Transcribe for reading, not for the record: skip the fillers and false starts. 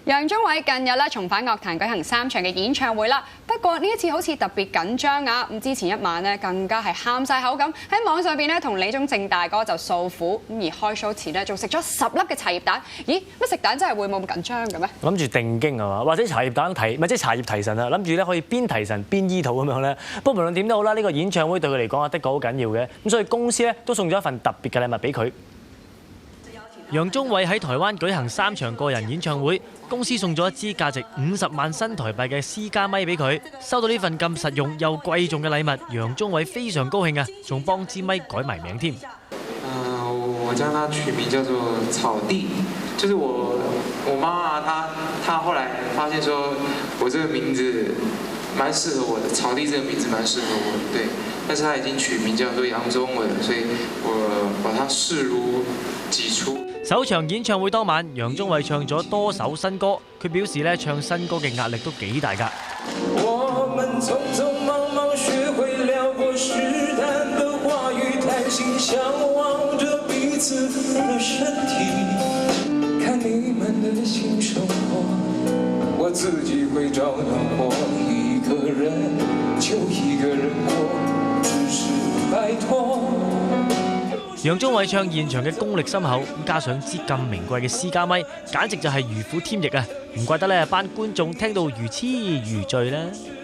楊宗緯近日咧重返樂壇舉行3場嘅演唱會啦，不過呢一次好似特別緊張啊！咁之前一晚咧更加係喊晒口咁，喺網上邊咧同李宗盛大哥就訴苦，咁而開 show 前咧仲食咗10粒嘅茶葉蛋。咦？乜食蛋真係會冇咁緊張嘅咩？諗住定經係嘛，或者茶葉蛋提，咪即係茶葉提神啊！諗住咧可以邊提神邊醫肚咁樣咧。不過無論點都好啦，呢個演唱會對佢嚟講啊，的確好緊要嘅。咁所以公司咧都送咗一份特別嘅禮物俾佢。楊宗緯喺台灣舉行3場個人演唱會，公司送咗一支價值50萬新台幣嘅私家咪俾佢。收到呢份咁實用又貴重嘅禮物，楊宗緯非常高興啊，仲幫支咪改埋名添。我將它取名叫做草地，就是我媽她後來發現說我這個名字蠻適合我的，草地這個名字蠻適合我的，對。但是她已經取名叫做楊宗緯了，所以我把它視如己出。首場演唱會當晚，楊宗緯唱咗多首新歌，佢表示咧唱新歌嘅壓力都幾大㗎。我們匆匆忙忙學會撩過試探的話語，談心向往着彼此的身體，看你們的新生活，我自己會照樣過，一個人就一個人過，只是拜託。楊宗緯唱現場嘅功力深厚，加上支咁名貴嘅私家咪，簡直就係如虎添翼啊！唔怪得咧班觀眾聽到如痴如醉啦〜